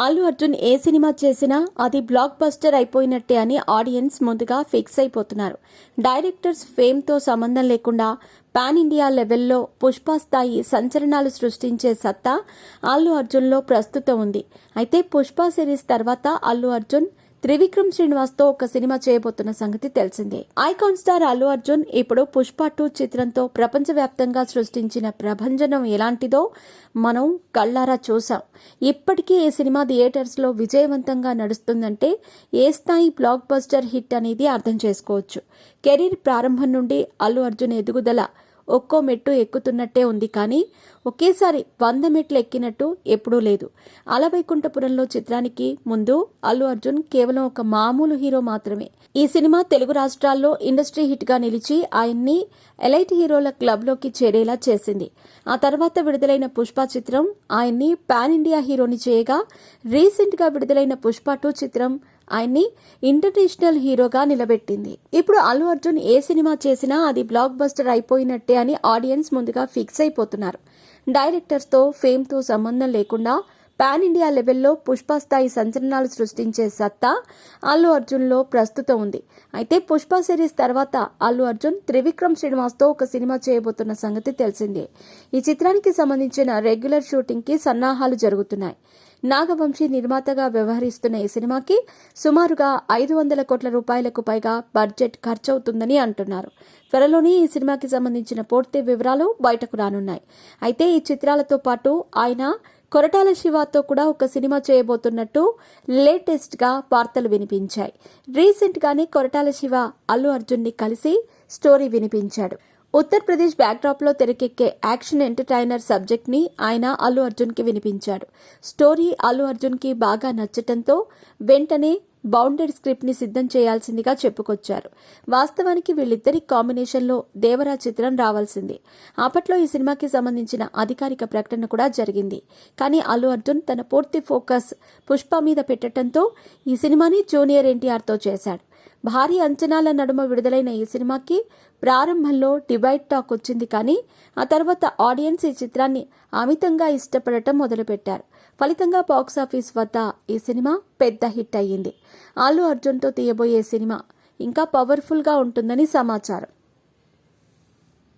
అల్లు అర్జున్ ఏ cinema చేసినా అది block buster అయిపోయినట్టే అని ఆడియన్స్ ముందుగా ఫిక్స్ అయిపోతున్నారు. డైరెక్టర్స్ ఫేమ్తో సంబంధం లేకుండా పాన్ ఇండియా లెవెల్లో పుష్ప స్థాయి సంచలనాలు సృష్టించే సత్తా అల్లు అర్జున్లో ప్రస్తుతం ఉంది. అయితే పుష్ప సిరీస్ తర్వాత అల్లు అర్జున్ త్రివిక్రమ్ శ్రీనివాస్తో ఒక సినిమా చేయబోతున్న సంగతి తెలిసిందే. ఐకాన్ స్టార్ అల్లు అర్జున్ ఇప్పుడు పుష్ప 2 చిత్రంతో ప్రపంచవ్యాప్తంగా సృష్టించిన ప్రభంజనం ఎలాంటిదో మనం కళ్లారా చూసాం. ఇప్పటికీ ఈ సినిమా థియేటర్స్లో విజయవంతంగా నడుస్తుందంటే ఏ స్థాయి బ్లాక్ బస్టర్ హిట్ అనేది అర్థం చేసుకోవచ్చు. కెరీర్ ప్రారంభం నుండి అల్లు అర్జున్ ఎదుగుదల ఒక్కో మెట్టు ఎక్కుతున్నట్టే ఉంది. కానీ ఒకేసారి 100 మెట్లు ఎక్కినట్టు ఎప్పుడూ లేదు. అలవైకుంఠపురంలో చిత్రానికి ముందు అల్లు అర్జున్ కేవలం ఒక మామూలు హీరో మాత్రమే. ఈ సినిమా తెలుగు రాష్ట్రాల్లో ఇండస్ట్రీ హిట్ గా నిలిచి ఆయన్ని ఎలైట్ హీరోల క్లబ్లోకి చేరేలా చేసింది. ఆ తర్వాత విడుదలైన పుష్ప చిత్రం ఆయన్ని పాన్ ఇండియా హీరోని చేయగా, రీసెంట్ గా విడుదలైన పుష్ప 2 చిత్రం ఆయన్ని ఇంటర్నేషనల్ హీరోగా నిలబెట్టింది. ఇప్పుడు అల్లు అర్జున్ ఏ సినిమా చేసినా అది బ్లాక్ బస్టర్ అయిపోయినట్టే అని ఆడియన్స్ ముందుగా ఫిక్స్ అయిపోతున్నారు. డైరెక్టర్స్తో ఫేమ్తో సంబంధం లేకుండా పాన్ ఇండియా లెవెల్లో పుష్ప స్థాయి సంచలనాలు సృష్టించే సత్తా అల్లు అర్జున్లో ప్రస్తుతం ఉంది. అయితే పుష్ప సిరీస్ తర్వాత అల్లు అర్జున్ త్రివిక్రమ్ శ్రీనివాస్తో ఒక సినిమా చేయబోతున్న సంగతి తెలిసిందే. ఈ చిత్రానికి సంబంధించిన రెగ్యులర్ షూటింగ్కి సన్నాహాలు జరుగుతున్నాయి. నాగవంశీ నిర్మాతగా వ్యవహరిస్తున్న ఈ సినిమాకి సుమారుగా 500 కోట్ల రూపాయలకు పైగా బడ్జెట్ ఖర్చవుతుందని అంటున్నారు. త్వరలోనే ఈ సినిమాకి సంబంధించిన పూర్తి వివరాలు బయటకు రానున్నాయి. అయితే ఈ చిత్రాలతో పాటు ఆయన కొరటాల శివతో కూడా ఒక సినిమా చేయబోతున్నట్టు లేటెస్ట్ గా వార్తలు వినిపించాయి. రీసెంట్ గానే కొరటాల శివ అల్లు అర్జున్ ని కలిసి స్టోరీ వినిపించాడు. ఉత్తరప్రదేశ్ బ్యాక్డ్రాప్ లో తెరకెక్కే యాక్షన్ ఎంటర్టైనర్ సబ్జెక్ట్ ని ఆయన అల్లు అర్జున్ కి వినిపించాడు. స్టోరీ అల్లు అర్జున్ కి బాగా నచ్చటంతో వెంటనే బౌండెడ్ స్క్రిప్ట్ ని సిద్ధం చేయాల్సిందిగా చెప్పుకొచ్చారు. వాస్తవానికి వీళ్ళిద్దరి కాంబినేషన్ లో దేవరా చిత్రం రావాల్సింది. అప్పట్లో ఈ సినిమాకి సంబంధించిన అధికారిక ప్రకటన కూడా జరిగింది. కానీ అల్లు అర్జున్ తన పూర్తి ఫోకస్ పుష్ప మీద పెట్టడంతో ఈ సినిమాని జూనియర్ ఎన్టీఆర్ తో చేశాడు. భారీ అంచనాల నడుమ విడుదలైన ఈ సినిమాకి ప్రారంభంలో డిబైట్ టాక్ వచ్చింది. కానీ ఆ తర్వాత ఆడియన్స్ ఈ చిత్రాన్ని అమితంగా ఇష్టపడటం మొదలుపెట్టారు. ఫలితంగా బాక్సాఫీస్ వద్ద ఈ సినిమా పెద్ద హిట్ అయ్యింది. అల్లు అర్జున్తో తీయబోయే సినిమా ఇంకా పవర్ఫుల్గా ఉంటుందని సమాచారం.